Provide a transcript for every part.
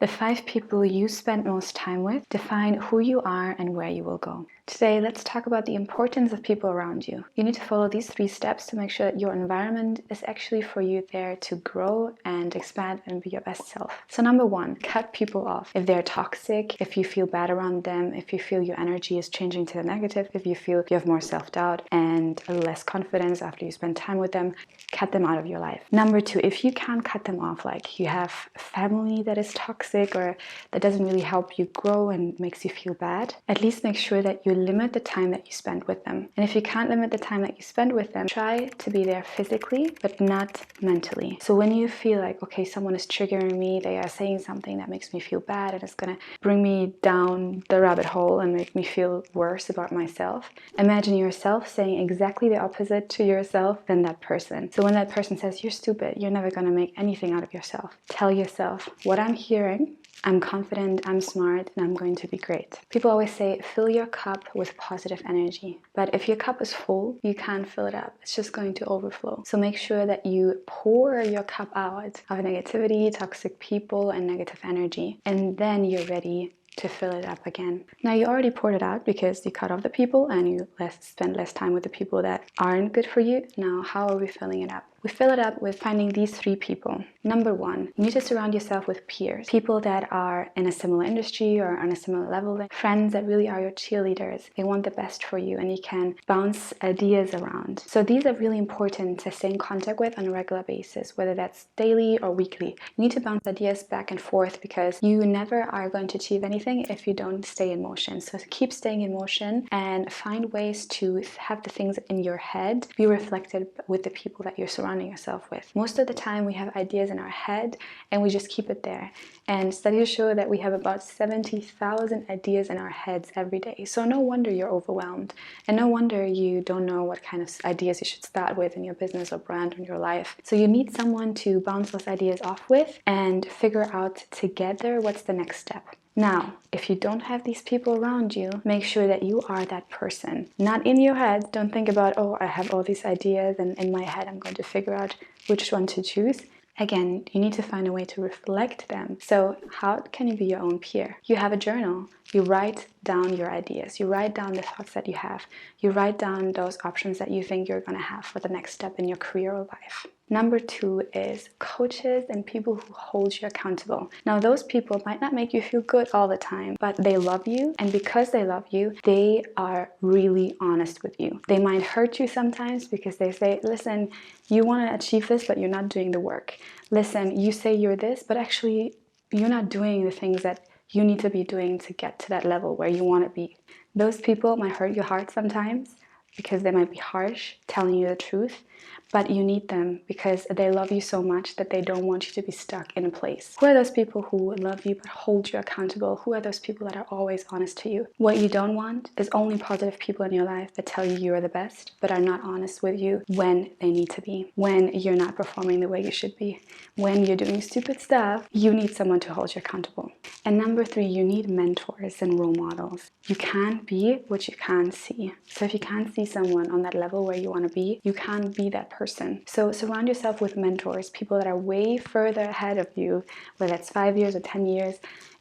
The 5 people you spend most time with define who you are and where you will go. Today, let's talk about the importance of people around you. You need to follow these 3 steps to make sure that your environment is actually for you there to grow and expand and be your best self. So number 1, cut people off. If they're toxic, if you feel bad around them, if you feel your energy is changing to the negative, if you feel you have more self-doubt and less confidence after you spend time with them, cut them out of your life. Number 2, if you can't cut them off, like you have family that is toxic or that doesn't really help you grow and makes you feel bad, at least make sure that you limit the time that you spend with them. And if you can't limit the time that you spend with them, try to be there physically, but not mentally. So when you feel like, okay, someone is triggering me, they are saying something that makes me feel bad and it's gonna bring me down the rabbit hole and make me feel worse about myself, imagine yourself saying exactly the opposite to yourself than that person. So when that person says, you're stupid, you're never gonna make anything out of yourself, tell yourself, what I'm hearing, I'm confident, I'm smart, and I'm going to be great. People always say, fill your cup with positive energy. But if your cup is full, you can't fill it up. It's just going to overflow. So make sure that you pour your cup out of negativity, toxic people, and negative energy. And then you're ready to fill it up again. Now you already poured it out because you cut off the people and you spend less time with the people that aren't good for you. Now how are we filling it up? We fill it up with finding these 3 people. Number 1, you need to surround yourself with peers. People that are in a similar industry or on a similar level. Friends that really are your cheerleaders. They want the best for you and you can bounce ideas around. So these are really important to stay in contact with on a regular basis, whether that's daily or weekly. You need to bounce ideas back and forth because you never are going to achieve anything if you don't stay in motion. So keep staying in motion and find ways to have the things in your head be reflected with the people that you're surrounding yourself with. Most of the time we have ideas in our head and we just keep it there. And studies show that we have about 70,000 ideas in our heads every day. So no wonder you're overwhelmed and no wonder you don't know what kind of ideas you should start with in your business or brand or in your life. So you need someone to bounce those ideas off with and figure out together what's the next step. Now, if you don't have these people around you, make sure that you are that person. Not in your head. Don't think about, oh, I have all these ideas and in my head I'm going to figure out which one to choose. Again, you need to find a way to reflect them. So how can you be your own peer? You have a journal. You write down your ideas. You write down the thoughts that you have. You write down those options that you think you're going to have for the next step in your career or life. Number 2 is coaches and people who hold you accountable. Now, those people might not make you feel good all the time, but they love you. And because they love you, they are really honest with you. They might hurt you sometimes because they say, listen, you want to achieve this, but you're not doing the work. Listen, you say you're this, but actually you're not doing the things that you need to be doing to get to that level where you want to be. Those people might hurt your heart sometimes because they might be harsh, telling you the truth, but you need them because they love you so much that they don't want you to be stuck in a place. Who are those people who love you but hold you accountable? Who are those people that are always honest to you? What you don't want is only positive people in your life that tell you you're the best but are not honest with you when they need to be, when you're not performing the way you should be, when you're doing stupid stuff. You need someone to hold you accountable. And number 3, you need mentors and role models. You can't be what you can't see. So if you can't see someone on that level where you want to be, you can't be that person. So surround yourself with mentors, people that are way further ahead of you, whether that's 5 years or 10 years,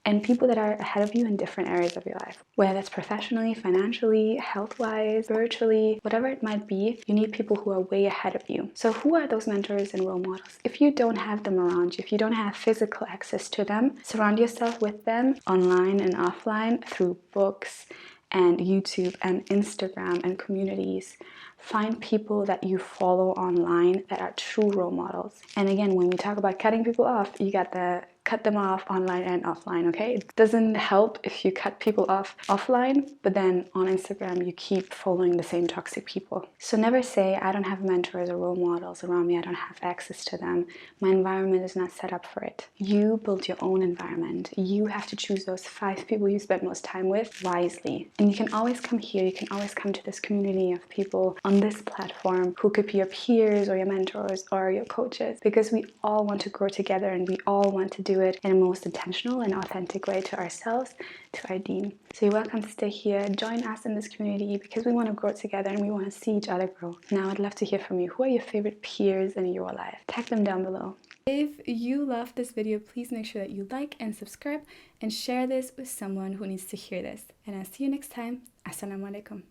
and people that are ahead of you in different areas of your life, whether that's professionally, financially, health-wise, spiritually, whatever it might be. You need people who are way ahead of you. So who are those mentors and role models? If you don't have them around you, if you don't have physical access to them, surround yourself with them online and offline through books and YouTube and Instagram and communities. Find people that you follow online that are true role models. And again, when we talk about cutting people off, you got the cut them off online and offline, okay? It doesn't help if you cut people off offline, but then on Instagram you keep following the same toxic people. So never say, I don't have mentors or role models around me, I don't have access to them, my environment is not set up for it. You build your own environment. You have to choose those 5 people you spend most time with wisely. And you can always come here, you can always come to this community of people on this platform who could be your peers or your mentors or your coaches, because we all want to grow together and we all want to do it in a most intentional and authentic way to ourselves, to our team. So you're welcome to stay here, join us in this community because we want to grow together and we want to see each other grow. Now I'd love to hear from you. Who are your favorite peers in your life? Tag them down below. If you love this video, please make sure that you like and subscribe and share this with someone who needs to hear this. And I'll see you next time. Assalamu alaikum.